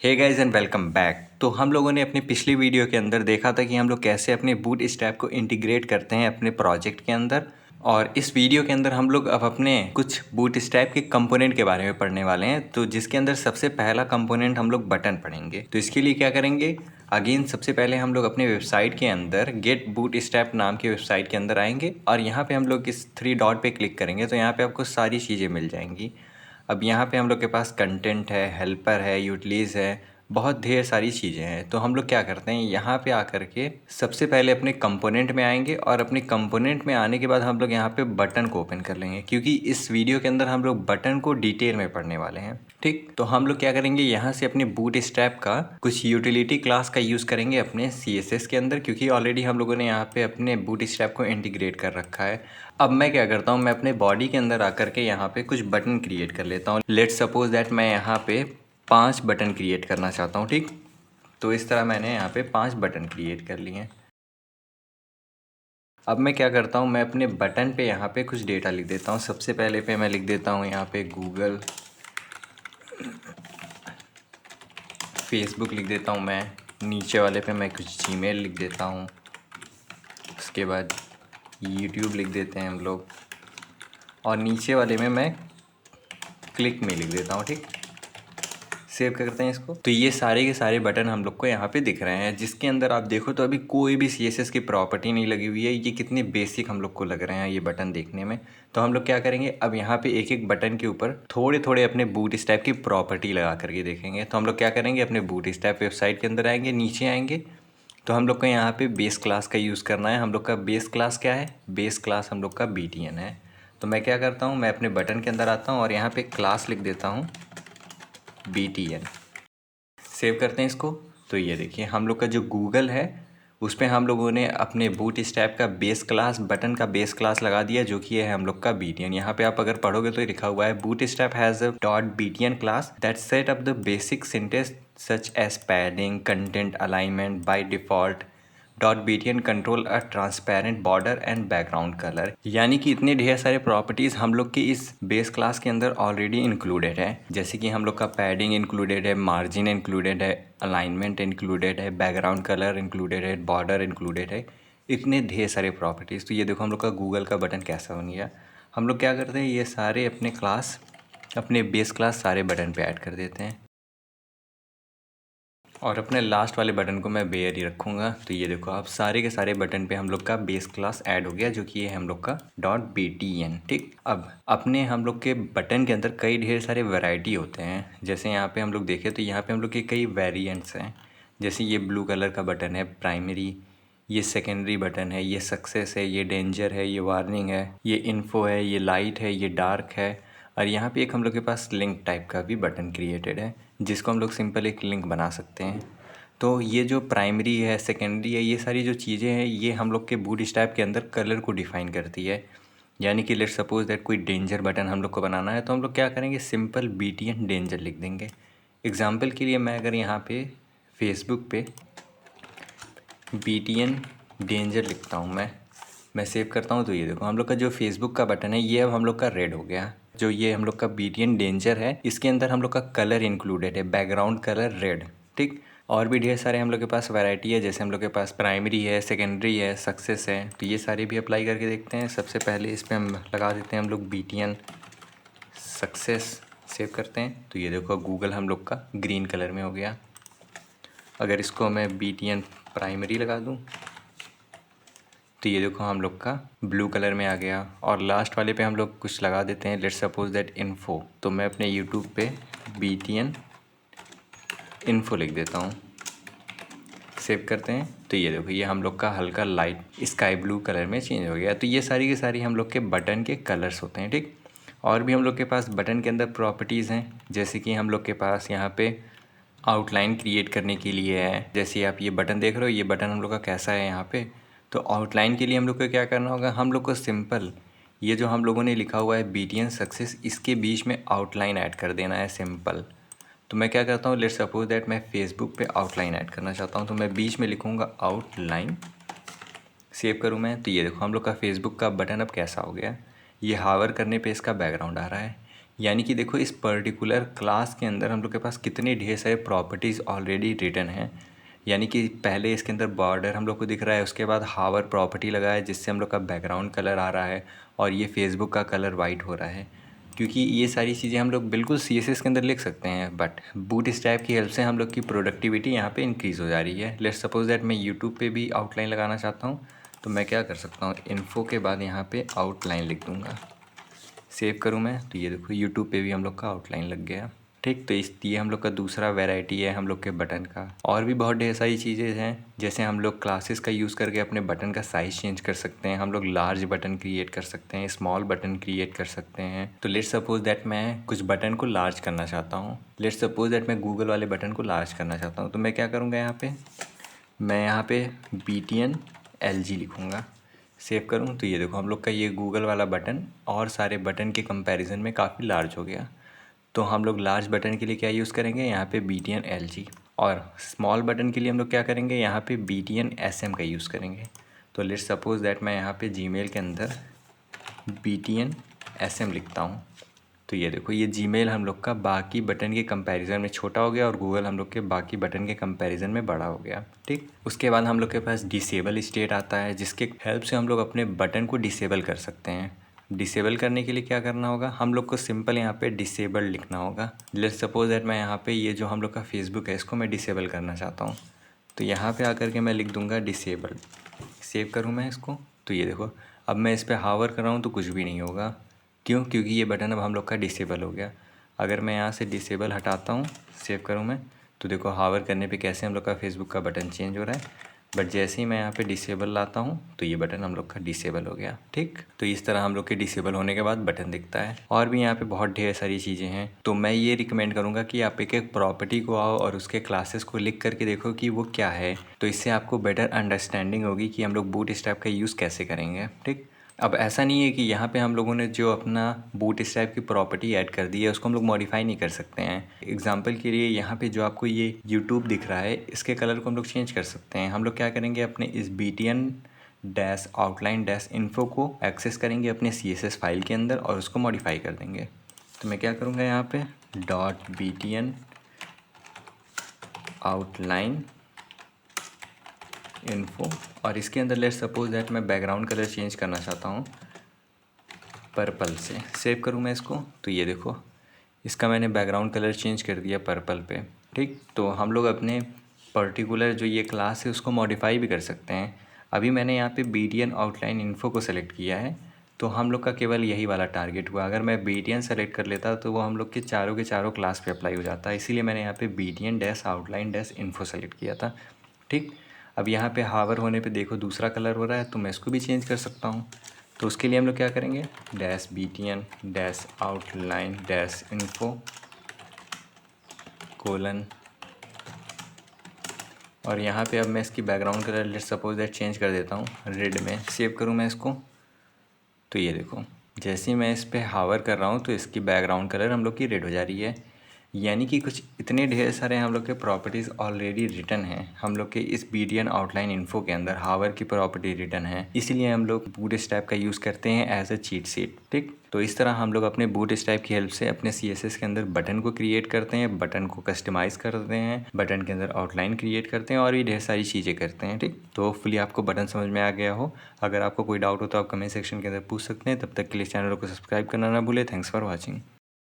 Hey guys and welcome back. तो हम लोगों ने अपनी पिछली वीडियो के अंदर देखा था कि हम लोग कैसे अपने बूट स्ट्रैप को इंटीग्रेट करते हैं अपने प्रोजेक्ट के अंदर। और इस वीडियो के अंदर हम लोग अब अपने कुछ बूट स्ट्रैप के कंपोनेंट के बारे में पढ़ने वाले हैं। तो जिसके अंदर सबसे पहला कंपोनेंट हम लोग बटन पढ़ेंगे। तो इसके लिए क्या करेंगे, अगेन सबसे पहले हम लोग अपने वेबसाइट के अंदर गेट बूट स्ट्रैप नाम के वेबसाइट के अंदर आएंगे और यहाँ पे हम लोग इस 3 डॉट पे क्लिक करेंगे तो यहाँ पे आपको सारी चीज़ें मिल जाएंगी। अब यहाँ पे हम लोग के पास कंटेंट है, हेल्पर है, यूटिलिटीज़ है, बहुत ढेर सारी चीज़ें हैं। तो हम लोग क्या करते हैं, यहाँ पे आकर के सबसे पहले अपने कंपोनेंट में आएंगे और अपने कंपोनेंट में आने के बाद हम लोग यहाँ पे बटन को ओपन कर लेंगे, क्योंकि इस वीडियो के अंदर हम लोग बटन को डिटेल में पढ़ने वाले हैं। ठीक, तो हम लोग क्या करेंगे, यहाँ से अपने बूट स्ट्रैप का कुछ यूटिलिटी क्लास का यूज़ करेंगे अपने CSS के अंदर, क्योंकि ऑलरेडी हम लोगों ने यहाँ पे अपने बूट स्ट्रैप को इंटीग्रेट कर रखा है। अब मैं क्या करता हूँ, मैं अपने बॉडी के अंदर आकर के यहाँ पे कुछ बटन क्रिएट कर लेता हूँ। लेट्स सपोज दैट मैं यहाँ पे 5 बटन क्रिएट करना चाहता हूँ। ठीक, तो इस तरह मैंने यहाँ पे 5 बटन क्रिएट कर लिए हैं। अब मैं क्या करता हूँ, मैं अपने बटन पे यहाँ पे कुछ डेटा लिख देता हूँ। सबसे पहले पे मैं लिख देता हूँ यहाँ पे गूगल, फेसबुक लिख देता हूँ मैं, नीचे वाले पे मैं कुछ जीमेल लिख देता हूँ, उसके बाद यूट्यूब लिख देते हैं हम लोग, और नीचे वाले में मैं क्लिक में लिख देता हूँ। ठीक, सेव करते हैं इसको। तो ये सारे के सारे बटन हम लोग को यहाँ पे दिख रहे हैं, जिसके अंदर आप देखो तो अभी कोई भी CSS की प्रॉपर्टी नहीं लगी हुई है। ये कितने बेसिक हम लोग को लग रहे हैं ये बटन देखने में। तो हम लोग क्या करेंगे, अब यहाँ पे एक एक बटन के ऊपर थोड़े थोड़े अपने बूट स्ट्रैप की प्रॉपर्टी लगा करके देखेंगे। तो हम लोग क्या करेंगे, अपने बूट स्ट्रैप वेबसाइट के अंदर आएंगे, नीचे आएंगे तो हम लोग को यहाँ पे बेस क्लास का यूज़ करना है। हम लोग का बेस क्लास क्या है, बेस क्लास हम लोग का BTN है। तो मैं क्या करता हूँ, मैं अपने बटन के अंदर आता हूँ और यहाँ पे क्लास लिख देता हूँ BTN। सेव करते हैं इसको। तो ये देखिए हम लोग का जो गूगल है उस पर हम लोगों ने अपने बूट स्ट्रैप का बेस क्लास, बटन का बेस क्लास लगा दिया, जो कि है हम लोग का BTN। यहाँ पे आप अगर पढ़ोगे तो लिखा हुआ है Bootstrap has a dot BTN class that set up the basic syntax such as padding, content alignment by default. .btn control a transparent border and background colour. यानी कि इतने ढेर सारे प्रॉपर्टीज़ हम लोग के इस बेस क्लास के अंदर ऑलरेडी इंक्लूडेड है, जैसे कि हम लोग का पैडिंग इंक्लूडेड है, मार्जिन इंक्लूडेड है, अलाइनमेंट इंक्लूडेड है, बैकग्राउंड कलर इंक्लूडेड है, बॉर्डर इंक्लूडेड है, इतने ढेर सारे प्रॉपर्टीज़। तो ये देखो हम लोग का गूगल का बटन कैसा बन गया। हम लोग क्या करते हैं, ये सारे अपने क्लास, अपने बेस क्लास सारे बटन पे ऐड कर देते हैं और अपने लास्ट वाले बटन को मैं बेयर ही रखूँगा। तो ये देखो आप सारे के सारे बटन पे हम लोग का बेस क्लास ऐड हो गया, जो कि ये हम लोग का .btn। ठीक, अब अपने हम लोग के बटन के अंदर कई ढेर सारे वैरायटी होते हैं। जैसे यहाँ पे हम लोग देखें तो यहाँ पे हम लोग के कई वेरिएंट्स हैं। जैसे ये ब्लू कलर का बटन है प्राइमरी, ये सेकेंडरी बटन है, ये सक्सेस है, ये डेंजर है, ये वार्निंग है, ये इन्फो है, ये लाइट है, ये डार्क है। और यहाँ पे एक हम लोग के पास लिंक टाइप का भी बटन क्रिएटेड है, जिसको हम लोग सिंपल एक लिंक बना सकते हैं। तो ये जो प्राइमरी है, सेकेंडरी है, ये सारी जो चीज़ें हैं ये हम लोग के बूट स्ट्रैप के अंदर कलर को डिफ़ाइन करती है। यानी कि लेट्स सपोज दैट कोई डेंजर बटन हम लोग को बनाना है तो हम लोग क्या करेंगे, सिंपल BTN डेंजर लिख देंगे। एग्जाम्पल के लिए मैं अगर यहाँ पे फेसबुक पे BTN डेंजर लिखता हूँ, मैं सेव करता हूँ। तो ये देखो हम लोग का जो फेसबुक का बटन है ये अब हम लोग का रेड हो गया। जो ये हम लोग का BTN डेंजर है इसके अंदर हम लोग का कलर इंक्लूडेड है, बैकग्राउंड कलर रेड। ठीक, और भी ढेर सारे हम लोग के पास वैरायटी है, जैसे हम लोग के पास प्राइमरी है, सेकेंडरी है, सक्सेस है। तो ये सारे भी अप्लाई करके देखते हैं। सबसे पहले इस पर हम लगा देते हैं हम लोग BTN सक्सेस, सेव करते हैं। तो ये देखो गूगल हम लोग का ग्रीन कलर में हो गया। अगर इसको मैं BTN प्राइमरी लगा दूँ तो ये देखो हम लोग का ब्लू कलर में आ गया। और लास्ट वाले पे हम लोग कुछ लगा देते हैं, लेट्स सपोज दैट इन्फो। तो मैं अपने यूट्यूब पे BTN इन्फो लिख देता हूँ, सेव करते हैं। तो ये देखो ये हम लोग का हल्का लाइट स्काई ब्लू कलर में चेंज हो गया। तो ये सारी की सारी हम लोग के बटन के कलर्स होते हैं। ठीक, और भी हम लोग के पास बटन के अंदर प्रॉपर्टीज़ हैं, जैसे कि हम लोग के पास यहाँ पे आउटलाइन क्रिएट करने के लिए है। जैसे आप ये बटन देख रहे हो, ये बटन हम लोग का कैसा है यहाँ पे। तो आउटलाइन के लिए हम लोग को क्या करना होगा, हम लोग को सिंपल ये जो हम लोगों ने लिखा हुआ है BTN सक्सेस, इसके बीच में आउटलाइन ऐड कर देना है सिंपल। तो मैं क्या करता हूँ, लेट्स सपोज दैट मैं फेसबुक पे आउटलाइन ऐड करना चाहता हूँ, तो मैं बीच में लिखूँगा आउटलाइन, सेव करूँ मैं। तो ये देखो हम लोग का फेसबुक का बटन अब कैसा हो गया, ये हावर करने पे इसका बैकग्राउंड आ रहा है। यानी कि देखो इस पर्टिकुलर क्लास के अंदर हम लोग के पास कितने ढेर सारे प्रॉपर्टीज़ ऑलरेडी रिटन हैं। यानी कि पहले इसके अंदर बॉर्डर हम लोग को दिख रहा है, उसके बाद हावर प्रॉपर्टी लगा है जिससे हम लोग का बैकग्राउंड कलर आ रहा है, और ये फेसबुक का कलर वाइट हो रहा है। क्योंकि ये सारी चीज़ें हम लोग बिल्कुल CSS के अंदर लिख सकते हैं, बट बूटस्ट्रैप की हेल्प से हम लोग की प्रोडक्टिविटी यहाँ पे इंक्रीज़ हो जा रही है। लेट्स सपोज दैट मैं यूट्यूब पे भी आउटलाइन लगाना चाहता हूँ, तो मैं क्या कर सकता हूँ, इन्फो के बाद यहाँ पे आउटलाइन लिख दूँगा। सेव करूँ मैं, तो ये देखो यूट्यूब पे भी हम लोग का आउटलाइन लग गया। ठीक, तो ये हम लोग का दूसरा वैरायटी है हम लोग के बटन का। और भी बहुत ढेर सारी चीज़ें हैं, जैसे हम लोग क्लासेस का यूज़ करके अपने बटन का साइज़ चेंज कर सकते हैं। हम लोग लार्ज बटन क्रिएट कर सकते हैं, स्मॉल बटन क्रिएट कर सकते हैं। तो लेट्स सपोज दैट मैं कुछ बटन को लार्ज करना चाहता हूँ। लेट्स सपोज दैट मैं गूगल वाले बटन को लार्ज करना चाहता हूँ, तो मैं क्या करूँगा, मैं यहाँ पे BTN LG लिखूँगा। सेव करूँ, तो ये देखो हम लोग का ये गूगल वाला बटन और सारे बटन के कंपैरिजन में काफ़ी लार्ज हो गया। तो हम लोग लार्ज बटन के लिए क्या यूज़ करेंगे, यहाँ पे BTN LG, और स्मॉल बटन के लिए हम लोग क्या करेंगे, यहाँ पे BTN SM का यूज़ करेंगे। तो लेट्स सपोज दैट मैं यहाँ पे जीमेल के अंदर BTN SM लिखता हूँ, तो ये देखो ये जीमेल हम लोग का बाकी बटन के कंपैरिजन में छोटा हो गया और गूगल हम लोग के बाकी बटन के कंपैरिजन में बड़ा हो गया। ठीक, उसके बाद हम लोग के पास डिसेबल स्टेट आता है, जिसके हेल्प से हम लोग अपने बटन को डिसेबल कर सकते हैं। डिसेबल करने के लिए क्या करना होगा, हम लोग को सिंपल यहाँ पे डिसेबल लिखना होगा। लेट्स सपोज दैट मैं यहाँ पे ये जो हम लोग का फेसबुक है इसको मैं डिसेबल करना चाहता हूँ, तो यहाँ पे आकर के मैं लिख दूँगा डिसेबल। सेव करूँ मैं इसको, तो ये देखो अब मैं इस पर हावर कर रहा हूँ तो कुछ भी नहीं होगा। क्यों, क्योंकि ये बटन अब हम लोग का डिसेबल हो गया। अगर मैं यहाँ से डिसेबल हटाता हूँ, सेव करूँ मैं, तो देखो हावर करने पे कैसे हम लोग का फेसबुक का बटन चेंज हो रहा है। बट जैसे ही मैं यहाँ पे डिसेबल लाता हूँ तो ये बटन हम लोग का डिसेबल हो गया। ठीक, तो इस तरह हम लोग के डिसेबल होने के बाद बटन दिखता है। और भी यहाँ पे बहुत ढेर सारी चीज़ें हैं, तो मैं ये रिकमेंड करूँगा कि आप एक एक प्रॉपर्टी को आओ और उसके क्लासेस को लिख करके देखो कि वो क्या है, तो इससे आपको बेटर अंडरस्टैंडिंग होगी कि हम लोग बूटस्ट्रैप का यूज़ कैसे करेंगे। ठीक, अब ऐसा नहीं है कि यहाँ पे हम लोगों ने जो अपना बूटस्ट्रैप की प्रॉपर्टी ऐड कर दी है उसको हम लोग मॉडिफाई नहीं कर सकते हैं। एग्जांपल के लिए यहाँ पे जो आपको ये यूट्यूब दिख रहा है इसके कलर को हम लोग चेंज कर सकते हैं। हम लोग क्या करेंगे, अपने इस BTN-आउटलाइन-इन्फो को एक्सेस करेंगे अपने CSS फाइल के अंदर और उसको मॉडिफाई कर देंगे। तो मैं क्या करूँगा, यहाँ पे .BTN आउटलाइन इन्फो, और इसके अंदर लेट्स सपोज दैट मैं बैकग्राउंड कलर चेंज करना चाहता हूँ पर्पल से। सेव करूँ मैं इसको, तो ये देखो इसका मैंने बैकग्राउंड कलर चेंज कर दिया पर्पल पे। ठीक, तो हम लोग अपने पर्टिकुलर जो ये क्लास है उसको मॉडिफाई भी कर सकते हैं। अभी मैंने यहाँ पे BTN आउटलाइन इन्फो को सेलेक्ट किया है, तो हम लोग का केवल यही वाला टारगेट हुआ। अगर मैं BTN सेलेक्ट कर लेता तो वो हम लोग के चारों क्लास पे अप्लाई हो जाता, इसीलिए मैंने यहाँ पे BTN-आउटलाइन-इन्फो सेलेक्ट किया था। ठीक, अब यहाँ पे हावर होने पे देखो दूसरा कलर हो रहा है, तो मैं इसको भी चेंज कर सकता हूँ। तो उसके लिए हम लोग क्या करेंगे, -BTN-आउटलाइन-इन्फो कोलन, और यहाँ पे अब मैं इसकी background colour let's suppose that change कर देता हूँ रेड में। सेव करूँ मैं इसको, तो ये देखो जैसे ही मैं इस पर हावर कर रहा हूँ तो इसकी बैकग्राउंड कलर हम लोग की रेड हो जा रही है। यानी कि कुछ इतने ढेर सारे हम लोग के प्रॉपर्टीज़ ऑलरेडी रिटन हैं हम लोग के इस BTN आउटलाइन इन्फो के अंदर। हावर की प्रॉपर्टी रिटन है, इसीलिए हम लोग बूटस्ट्रैप का यूज़ करते हैं एज अ चीट शीट। ठीक, तो इस तरह हम लोग अपने बूटस्ट्रैप की हेल्प से अपने CSS के अंदर बटन को क्रिएट करते हैं, बटन को कस्टमाइज़ करते हैं, बटन के अंदर आउटलाइन क्रिएट करते हैं और भी ढेर सारी चीज़ें करते हैं। ठीक, तो होपफुली आपको बटन समझ में आ गया हो। अगर आपको कोई डाउट हो तो आप कमेंट सेक्शन के अंदर पूछ सकते हैं। तब तक के लिए चैनल को सब्सक्राइब करना ना भूलें। Thanks for watching.